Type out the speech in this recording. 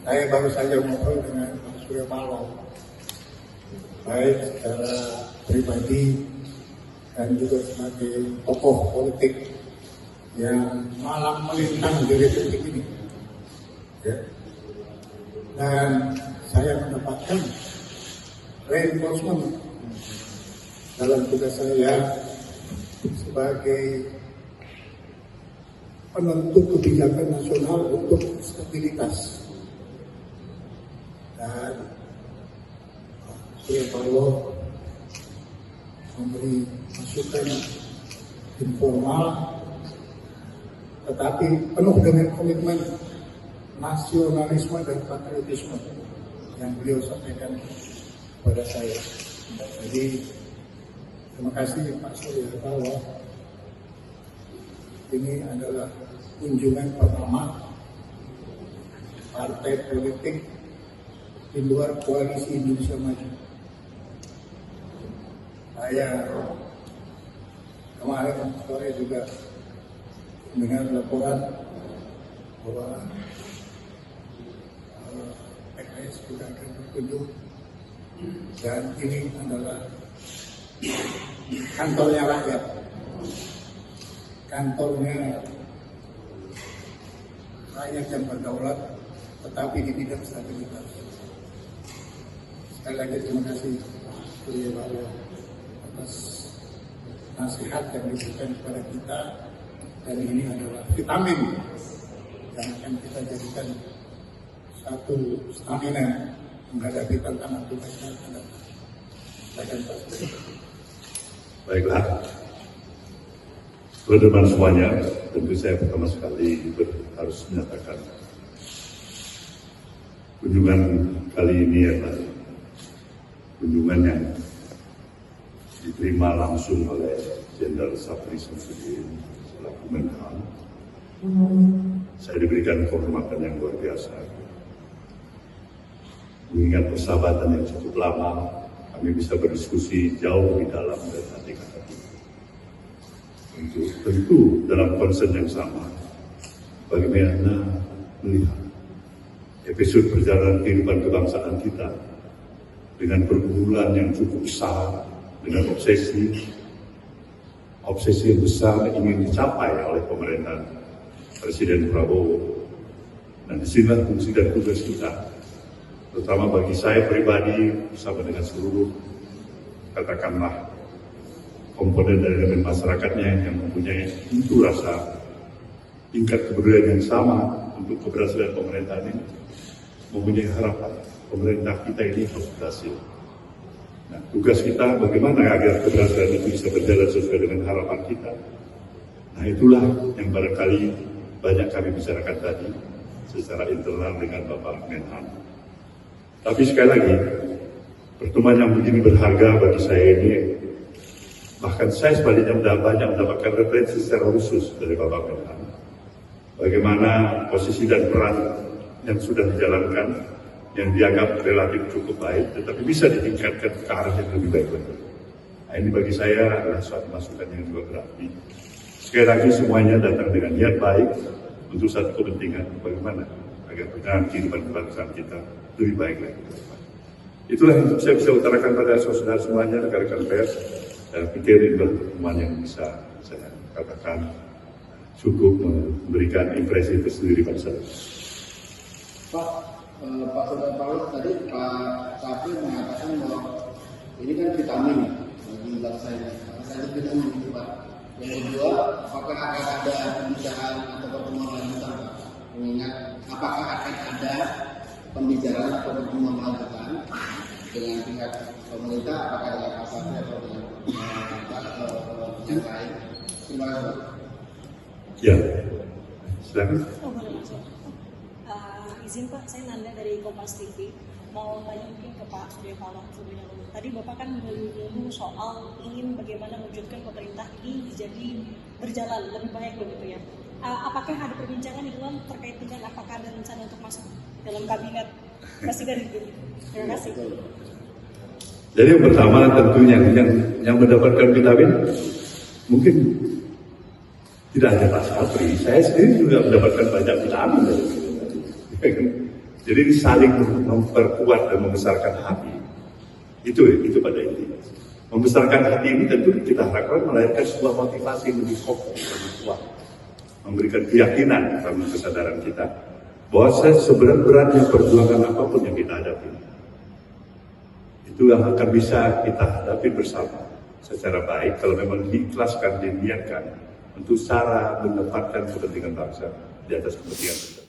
Saya baru saja ngobrol dengan Pak Surya Paloh, baik secara pribadi dan juga sebagai tokoh politik yang malang melintang di Republik ini. Ya. Dan saya mendapatkan reinforcement dalam tugas saya sebagai penentu kebijakan nasional untuk stabilitas. Dan Surya Paloh memberi masukan informal tetapi penuh dengan komitmen nasionalisme dan patriotisme yang beliau sampaikan kepada saya. Jadi terima kasih Pak Surya Paloh. Ini adalah kunjungan pertama partai politik di luar koalisi Indonesia Maju. Saya kemarin sore juga mendengar laporan bahwa PKS juga akan berkunjung, dan ini adalah kantornya rakyat, kantornya rakyat yang berdaulat, tetapi di bidang stabilitas. Sekali lagi terima kasih Pak Surya Paloh atas nasihat yang diberikan kepada kita, dan ini adalah vitamin yang akan kita jadikan satu stamina menghadapi tantangan tugas yang akan datang. Baiklah, teman-teman semuanya, tentu saya pertama sekali harus menyatakan kunjungan kali ini adalah kunjungan yang diterima langsung oleh Jenderal Sapri Samsudin selaku Menhan. Saya diberikan kehormatan yang luar biasa. Mengingat persahabatan yang cukup lama, kami bisa berdiskusi jauh di dalam dan hati kata kita. Tentu dalam concern yang sama, bagaimana melihat episode perjalanan kehidupan kebangsaan kita dengan pergumulan yang cukup besar, dengan obsesi yang besar ingin dicapai oleh pemerintahan Presiden Prabowo. Dan disinilah fungsi dan tugas kita, terutama bagi saya pribadi bersama dengan seluruh katakanlah komponen dari elemen masyarakatnya yang mempunyai itu rasa tingkat kepedulian yang sama untuk keberhasilan pemerintahan ini, mempunyai harapan pemerintah kita ini harus berhasil. Nah, tugas kita bagaimana agar keberhasilan itu bisa berjalan sesuai dengan harapan kita. Nah, itulah yang barangkali banyak kami bicarakan tadi secara internal dengan Bapak Menhan. Tapi sekali lagi, pertemuan yang begini berharga bagi saya ini, bahkan saya sebaliknya banyak mendapatkan referensi secara khusus dari Bapak Menhan. Bagaimana posisi dan peran yang sudah dijalankan, yang dianggap relatif cukup baik, tetapi bisa ditingkatkan ke arah yang lebih baik lagi. Nah, ini bagi saya adalah suatu masukan yang juga berarti. Sekali lagi semuanya datang dengan niat baik untuk satu kepentingan, bagaimana agar perjalanan kehidupan kebangsaan kita lebih baik lagi. Itulah yang saya bisa utarakan pada saudara semuanya, rekan-rekan pers. Saya pikir ini pertemuan yang bisa saya katakan cukup memberikan impresi tersendiri pada saya. Pak Surya Paloh tadi Pak Sapri mengatakan bahwa ini kan vitamin bagi bangsa ini. Saya vitamin itu Pak. Yang kedua, apakah akan ada pembicaraan atau pertemuan lanjutan Pak? Mengingat apakah akan ada pembicaraan atau pertemuan lanjutan dengan pihak pemerintah, apakah dengan Pak Sapri atau dengan yang lain? Terima kasih Pak. Ya, silakan. Izin Pak, saya Nanda dari Kompas TV. Mau tanya mungkin ke Pak Surya Paloh sebelumnya dulu. Tadi Bapak kan menyinggung soal ingin bagaimana mewujudkan pemerintah ini jadi berjalan lebih baik begitu ya. Apakah ada perbincangan di luar terkait dengan apakah ada rencana untuk masuk dalam kabinet presiden itu? Terima kasih. Jadi yang pertama tentunya yang mendapatkan vitamin mungkin tidak hanya Pak Sapri, saya sendiri juga mendapatkan banyak vitamin dari Jadi saling memperkuat dan membesarkan hati. Itu pada intinya. Membesarkan hati ini tentu kita harapkan melahirkan sebuah motivasi yang lebih kokoh, lebih kuat, memberikan keyakinan dalam kesadaran kita bahwa seberat-beratnya perjuangan apapun yang kita hadapi, itu yang akan bisa kita hadapi bersama secara baik kalau memang diikhlaskan, dibiarkan untuk cara menempatkan kepentingan bangsa di atas kepentingan kita.